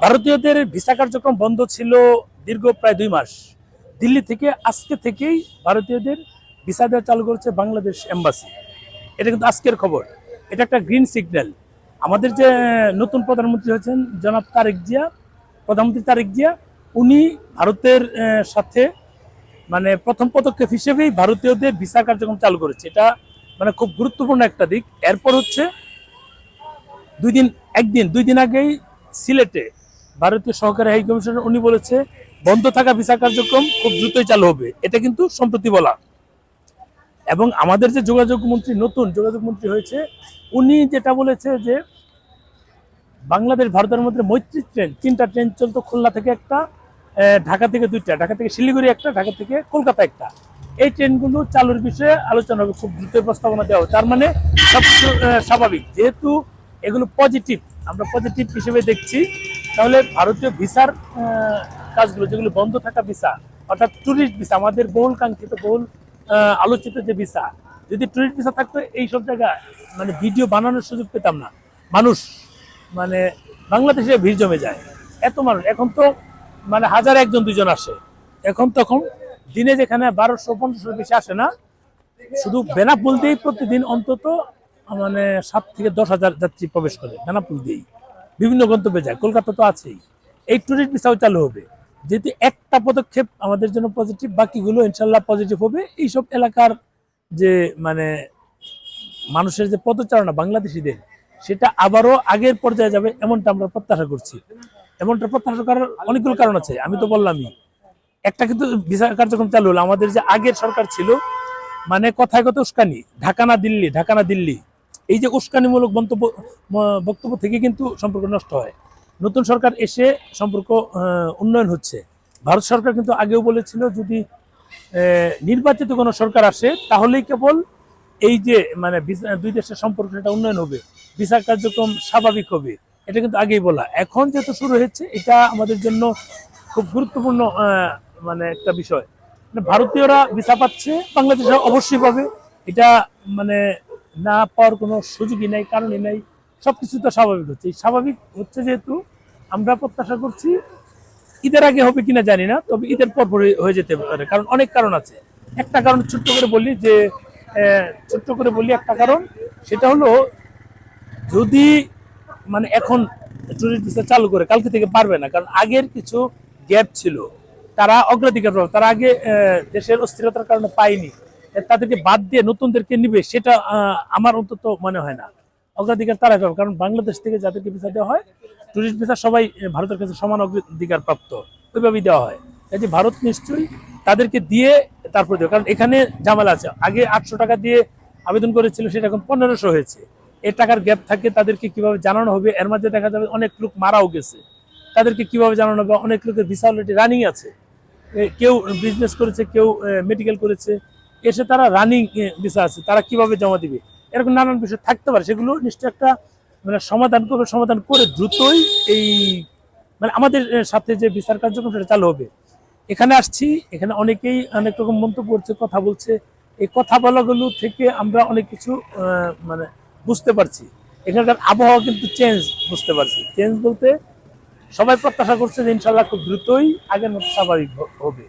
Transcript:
ভারতীয়দের ভিসা কার্যক্রম বন্ধ ছিল দীর্ঘ প্রায় 2 মাস। দিল্লি থেকে আজকে থেকেই ভারতীয়দের ভিসা দেওয়া চালু করেছে বাংলাদেশ এম্বাসি। এটা কিন্তু আজকের খবর। এটা একটা গ্রিন সিগন্যাল। আমাদের যে নতুন প্রধানমন্ত্রী হয়েছেন জনাব তারেক জিয়া, প্রধানমন্ত্রী তারেক জিয়া, উনি ভারতের সাথে মানে প্রথম পদক্ষেপ হিসেবেই ভারতীয়দের ভিসা কার্যক্রম চালু করেছে। এটা মানে খুব গুরুত্বপূর্ণ একটা দিক। এরপর হচ্ছে 2 দিন আগেই সিলেটে ভারতীয় সহকারী হাই কমিশনার উনি বলেছে বন্ধ থাকা ভিসা কার্যক্রম খুব দ্রুতই চালু হবে। এটা কিন্তু সম্প্রতি বলা। এবং আমাদের যে নতুন যোগাযোগ মন্ত্রী হয়েছে, উনি যেটা বলেছে যে বাংলাদেশ ভারতের মধ্যে মৈত্রী ট্রেন 3টা ট্রেন চলতো, খুলনা থেকে একটা, ঢাকা থেকে 2টা, ঢাকা থেকে শিলিগুড়ি একটা, ঢাকা থেকে কলকাতা একটা। এই ট্রেনগুলো চালুর বিষয়ে আলোচনা হবে, খুব দ্রুত প্রস্তাবনা দেওয়া হবে। তার মানে সবকিছু স্বাভাবিক, যেহেতু এগুলো পজিটিভ, আমরা পজিটিভ হিসেবে দেখছি। তাহলে ভারতীয় ভিসার কাজগুলো যেগুলো বন্ধ থাকা ভিসা, অর্থাৎ ট্যুরিস্ট ভিসা, আমাদের বহুল কাঙ্ক্ষিত বহুল আলোচিত যে ভিসা, যদি ট্যুরিস্ট ভিসা থাকতো এইসব জায়গায় মানে ভিডিও বানানোর সুযোগ পেতাম না। মানুষ মানে বাংলাদেশে ভিড় জমে যায়, এত মানুষ। এখন তো মানে 1000 1 2 জন আসে। এখন তখন দিনে যেখানে 1200-1500 বেশি আসে না, শুধু বেনাপুল দিয়েই প্রতিদিন অন্তত মানে 7 থেকে 10,000 যাত্রী প্রবেশ করে বেনাপুল দিয়েই, বিভিন্ন গন্তব্যে যায়। কলকাতা তো আছেই। এই ট্যুরিস্ট ভিসাও চালু হবে। যেহেতু একটা পদক্ষেপ আমাদের জন্য পজিটিভ, বাকিগুলো ইনশাল্লাহ পজিটিভ হবে। এইসব এলাকার যে মানে মানুষের যে পদচারণা বাংলাদেশিদের, সেটা আবারও আগের পর্যায়ে যাবে এমনটা আমরা প্রত্যাশা করছি। এমনটা প্রত্যাশা করার অনেকগুলো কারণ আছে, আমি তো বললামই। একটা কিন্তু ভিসা কার্যক্রম চালু হলো। আমাদের যে আগের সরকার ছিল, মানে কথায় কথা উস্কানি, ঢাকা না দিল্লি, ঢাকা না দিল্লি, এই যে উস্কানিমূলক বক্তব্য থেকে কিন্তু সম্পর্ক নষ্ট হয়। নতুন সরকার এসে সম্পর্ক উন্নয়ন হচ্ছে। ভারত সরকার কিন্তু আগেও বলেছিল যদি নির্বাচিত কোনো সরকার আসে তাহলেই কেবল এই যে মানে দুই দেশের সম্পর্ক সেটা উন্নয়ন হবে, ভিসা কার্যক্রম স্বাভাবিক হবে। এটা কিন্তু আগেই বলা। এখন যেহেতু শুরু হয়েছে, এটা আমাদের জন্য খুব গুরুত্বপূর্ণ মানে একটা বিষয়। মানে ভারতীয়রা ভিসা পাচ্ছে, বাংলাদেশে অবশ্যই পাবে। এটা মানে না পাওয়ার কোনো সুযোগই নাই, কারণই নাই। সবকিছু তো স্বাভাবিক হচ্ছে। স্বাভাবিক হচ্ছে যেহেতু আমরা প্রত্যাশা করছি ঈদের আগে হবে কিনা জানি না, তবে ঈদের পর হয়ে যেতে পারে। কারণ অনেক কারণ আছে। একটা কারণ ছোট্ট করে বলি একটা কারণ, সেটা হলো যদি মানে এখন ট্যুরিস্ট ভিসা চালু করে কালকে থেকে পারবে না, কারণ আগের কিছু গ্যাপ ছিল, তারা অগ্রাধিকার পাবে। তারা আগে দেশের অস্থিরতার কারণে পায়নি, তাদেরকে বাদ দিয়ে নতুনদেরকে নিবে, সেটা আমার অন্তত মনে হয় না। অগ্রাধিকার তারাই পাবে, কারণ বাংলাদেশ থেকে যাদেরকে ভিসা দেওয়া হয়, ট্যুরিস্ট ভিসা সবাই ভারতের কাছে সমান অগ্রাধিকার প্রাপ্ত, ওইভাবেই দেওয়া হয়। কাজে ভারত নিশ্চয়ই তাদেরকে দিয়ে তারপর দেবে, কারণ এখানে ঝামেলা আছে। আগে 800 টাকা দিয়ে আবেদন করেছিল, সেটা এখন 1500 হয়েছে। এর টাকার গ্যাপ থাকে, তাদেরকে কিভাবে জানানো হবে? এর মাঝে দেখা যাবে অনেক লোক মারাও গেছে, তাদেরকে কিভাবে জানানো হবে? অনেক লোকের ভিসা অলরেডি রানিং আছে, কেউ বিজনেস করেছে, কেউ মেডিকেল করেছে, এসে তারা রানিং ভিসা আছে, তারা কিভাবে জমা দিবে? এরকম নানান বিষয় থাকতে পারে। সেগুলো নিশ্চয়ই একটা মানে সমাধান করে দ্রুতই এই মানে আমাদের সাথে যে বিচার কার্যক্রম সেটা চালু হবে। এখানে আসছি, এখানে অনেকেই অনেক রকম মন্তব্য করছে, কথা বলছে। এই কথা বলাগুলো থেকে আমরা অনেক কিছু মানে বুঝতে পারছি। এখানকার আবহাওয়া কিন্তু চেঞ্জ বুঝতে পারছি। চেঞ্জ বলতে সবাই প্রত্যাশা করছে যে ইনশাল্লাহ খুব দ্রুতই আগের মতো স্বাভাবিক হবে।